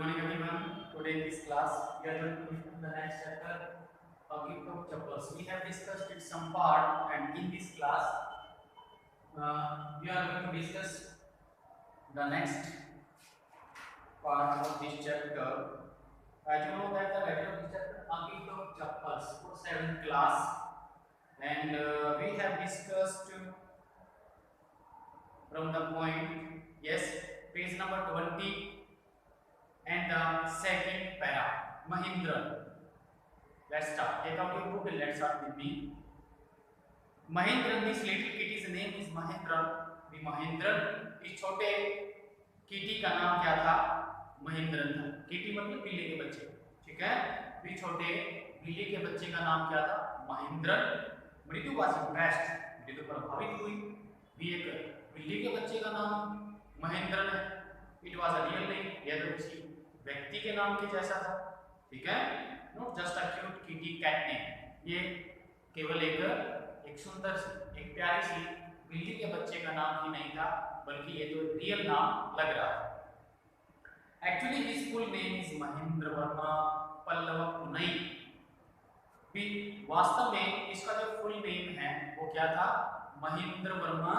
morning everyone. Today in this class we are going to discuss the next chapter of gift of chappals. We have discussed it some part, and in this class we are going to discuss the next part of this chapter. As you know that the title of this chapter a gift of chappals for 7th class, and we have discussed from the point, yes, page number 20 and the second para, Mahindra. Let's start. Take out your book and let's start with me. Mahindra, this little kitty's name is Mahindra. The Mahindra, इस छोटे kitty का नाम क्या था? महेंद्रन था. Kitty मतलब बिल्ली के बच्चे, ठीक है? भी छोटे बिल्ली के बच्चे का नाम क्या था? महेंद्रन. मृत्यु was impressed, मृत्यु प्रभावित हुई. भी एक बिल्ली के बच्चे का नाम महेंद्रन है. It was a real name, यह तो किसी व्यक्ति के नाम के जैसा था, ठीक है? Not just a cute kitty cat name. ये केवल एक सुंदर सी, एक प्यारी सी बिल्ली के बच्चे का नाम ही नहीं था, बल्कि ये तो रियल नाम लग रहा था. Actually his full name is Mahendra Varma Pallav Poonai. वास्तव में इसका जो फुल नेम है वो क्या था? Mahendra Varma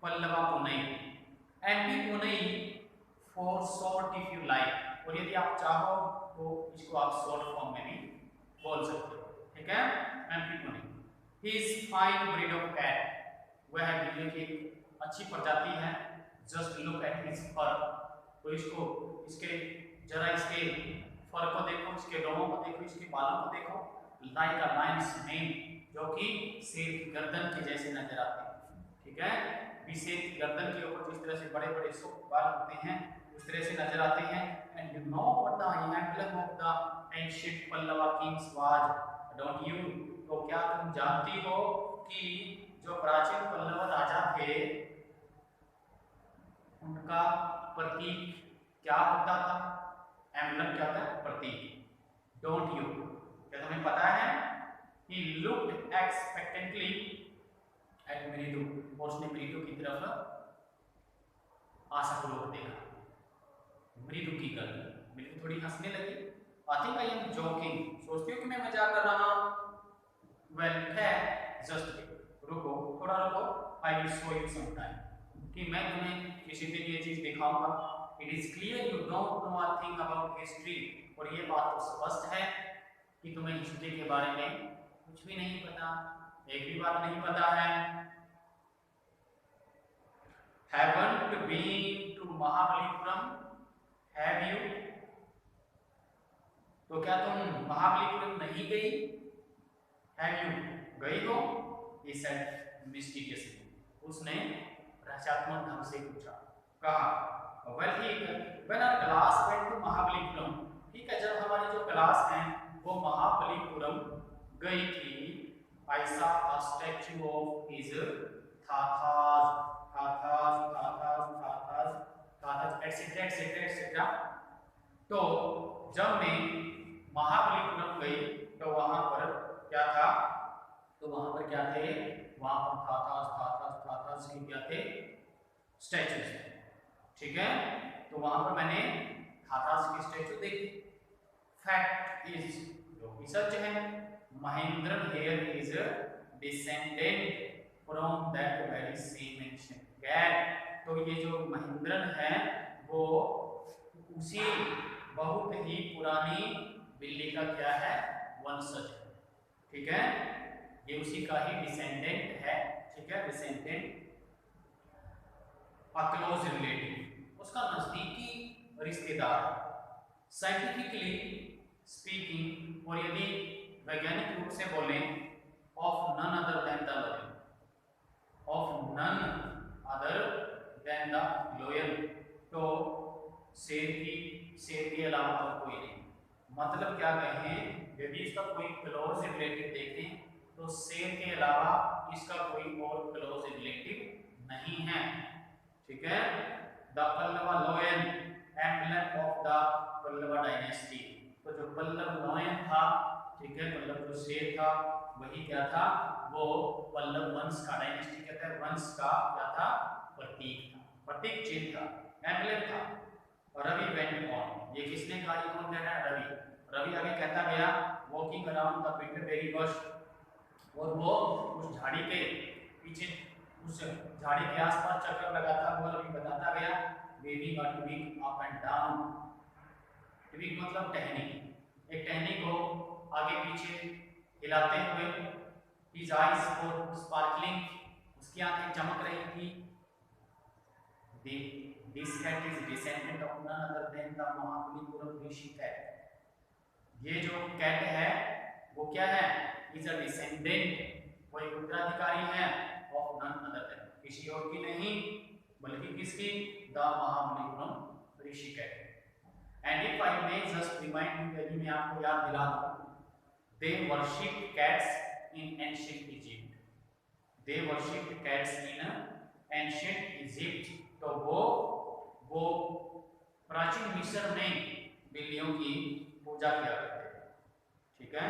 Pallava Poonai. And B Poonai for short if you like. और यदि आप चाहो तो इसको आप शॉर्ट फॉर्म में भी बोल सकते हो, ठीक है? MP Poonai. He is fine breed of cat. वह बिल्ली की अच्छी प्रजाति है. Just look at his fur. तो इसको इसके जरा इसके फर को देखो, इसके रोमों को देखो, इसके बालों को देखो. लाइक अ लायंस मेन, जो कि शेर की गर्दन के जैसे नजर आते हैं, ठीक है? शेर की गर्दन के ऊपर जिस तरह से बड़े बड़े बाल होते हैं उस तरह से नजर आते हैं. And you know what the emblem of the ancient Pallava Kings was, don't you? तो क्या तुम जानती हो कि जो प्राचीन पल्लव राजा थे उनका प्रतीक क्या होता था? एम्ब्लम क्या होता है? प्रतीक. Don't you? क्या तुम्हें पता है? ही लुक्ड एक्सपेक्टेंटली एट मृदु. और उसने मृदु की तरफ आशापूर्वक देखा. मृदु की गर्ल. मृदु थोड़ी हंसने लगी. I think I am joking. सोचती हो कि मैं मजाक कर रहा हूं? वेल जस्ट रुको, थोड़ा रुको. I will show you some time. कि मैं तुम्हें किसी दिन ये चीज दिखाऊंगा. It is clear you don't know a thing about history. और ये बात तो स्पष्ट है कि तुम्हें हिस्ट्री के बारे में कुछ भी नहीं पता. एक भी बात नहीं पता है. Haven't been to Mahabalipuram? Have you? तो क्या तुम महाबलीपुरम नहीं गई? Have you? गई हो? He said mysteriously. उसने रहस्यात्मक ढंग से पूछा, कहा. When our class went to Mahabalipuram, ठीक है, जब हमारी जो क्लास है वो महाबलीपुरम गई थी. I saw a statue of his etc. तो जब मैं महाबलीपुरम गई तो वहां पर क्या था? तो वहां पर क्या थे? वहां पर थाथास के क्या थे? स्टैचूज, ठीक है? तो वहां पर मैंने थाथास की स्टैचू देखी. फैक्ट इज, जो कि सच है, Mahendra here is descendant from that very same ancient cat. तो ये जो महेंद्रन है वो उसी बहुत ही पुरानी बिल्ली का क्या है? वंशज है, ठीक है? ये उसी का ही डिसेंडेंट है, ठीक है? डिसेंडेंट, अ क्लोज रिलेटिव, उसका नजदीकी रिश्तेदार. साइंटिफिकली स्पीकिंग, और यदि वैज्ञानिक रूप से बोलें, of none other than the loyal. Of none other than the loyal. तो शेर के अलावा और कोई नहीं. मतलब क्या कहें? यदि इसका कोई क्लोज रिलेटिव देखें तो शेर के अलावा इसका कोई और क्लोज रिलेटिव नहीं है, ठीक है? The Pallava लोयन, emblem of the Pallava dynasty. तो जो पल्लव लोयन था, ठीक है, पल्लव जो शेर था वही क्या था? वो पल्लव वंश का, डायनेस्टी कहते हैं, वंश का क्या था? प्रतीक था, प्रतीक चिन्ह था, एम्ब्लम था. Ravi went on. ये किसने कहा, ये कौन कह रहा है, रवि। रवि आगे कहता गया वॉकिंग अराउंड द पिटरबेरी बश, और वो उस झाड़ी के पीछे, उस झाड़ी के आसपास चक्कर लगाता हुआ रवि बताता गया, waving a twig up and down. Twig मतलब टहनी, एक टहनी को आगे पीछे हिलाते हुए, हिज आईज वर स्पार्कलिंग, उसकी आंखें चमक रही थी। This cat is descendant of none other than the Mahabalipuram Rishi cat। ये जो कैट है वो क्या है, इज अ डिसेंडेंट, वो एक उत्तराधिकारी है, ऑफ नन अदर देन, किसी और की नहीं बल्कि किसकी, the Mahabalipuram rishi cat. And if I may just remind you, यदि मैं आपको याद दिला दूं, they worship cats in ancient Egypt, they worship cats in ancient Egypt. तो वो प्राचीन मिस्र में बिल्लियों की पूजा किया करते थे, ठीक है।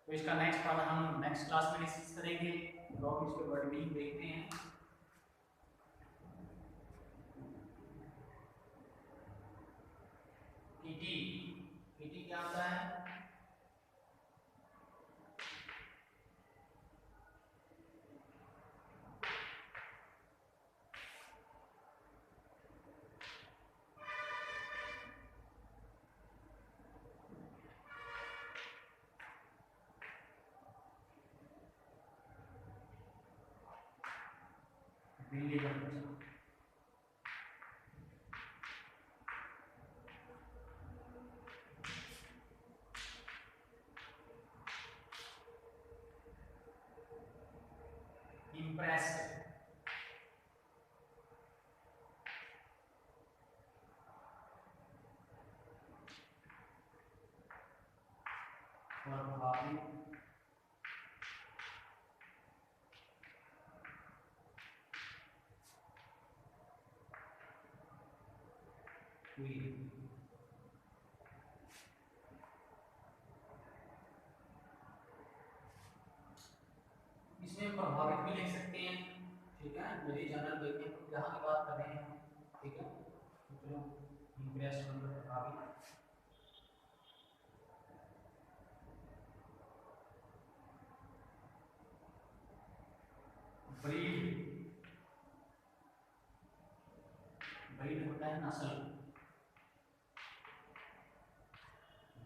तो इसका नेक्स्ट पार्ट हम नेक्स्ट क्लास में डिस्कस करेंगे। तो हम इसके वर्ड मीनिंग देखते हैं। कीटी, कीटी क्या होता है, बिल्ली का बच्चा। इम्प्रेस्ड, प्रभावित, हुई। इसमें प्रभावित भी लिख सकते हैं, ठीक है, यदि जनरल देखें तो यहाँ की बात कर रहे हैं, ठीक है। तो चलो इम्प्रेस्ड मतलब प्रभावित। ब्रीड, ब्रीड होता है नस्ल,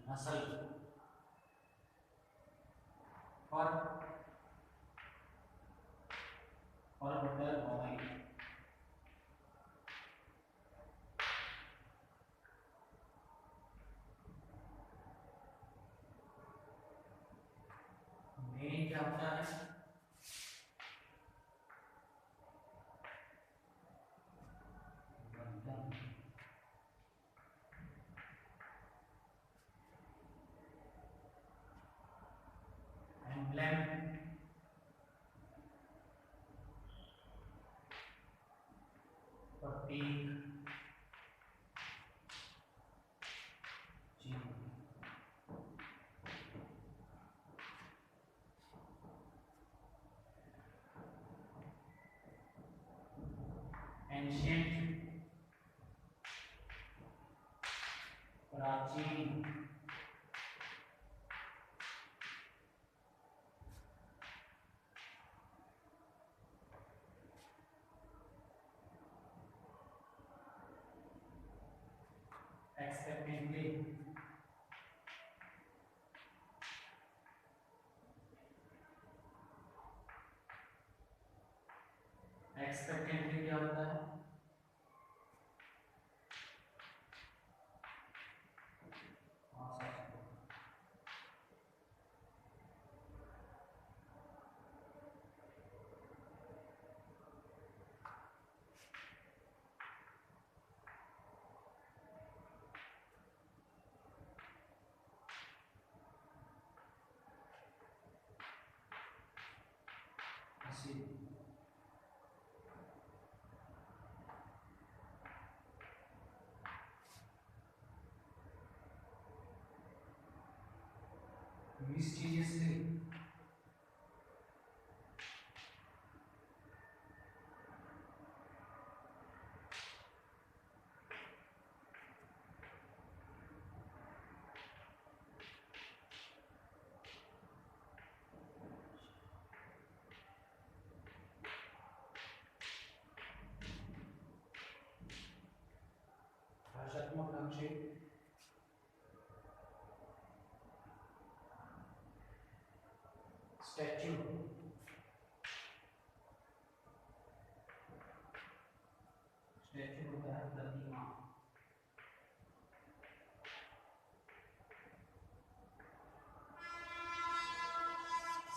नस्ल। और होता है बवाई, मेन क्या होता है, एम्ब्लेम, प्रतीक, चिन्ह। एंशिएंट, प्राचीन, एक्सपेक्टेंटली, एक्सपेक्टेंटली क्या होता है, मिस्टीरियसली, स्टैच्यू, स्टैच्यू होता है प्रतिमा,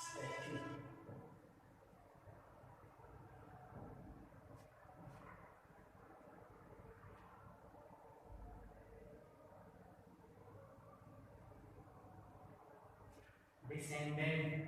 स्टैच्यू, डिसेंडेंट,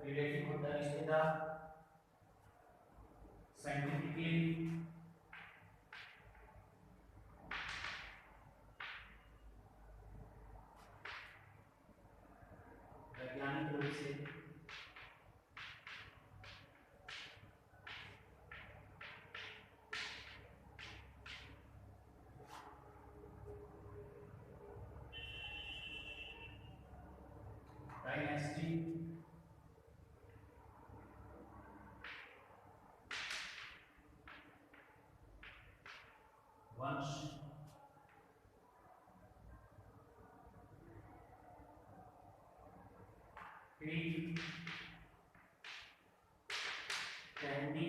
रिलेटिव होता है रिश्तेदार, साइंटिफिकली, वैज्ञानिक रूप से, डायनेस्टी, वंश, क्रीड, कैंडी,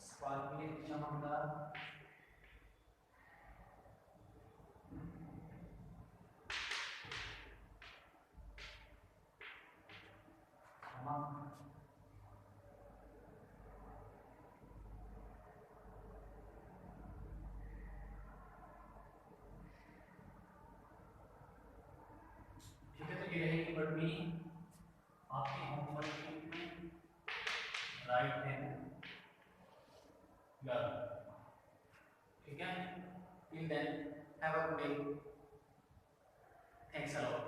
स्पार्कलिंग चमकदार, चमक, ठीक है। तो ये रहेगी वर्ड मीनिंग आपके होमवर्क शीट में, राइट देन लर्न, ठीक है। Till then have a good day, thanks a lot.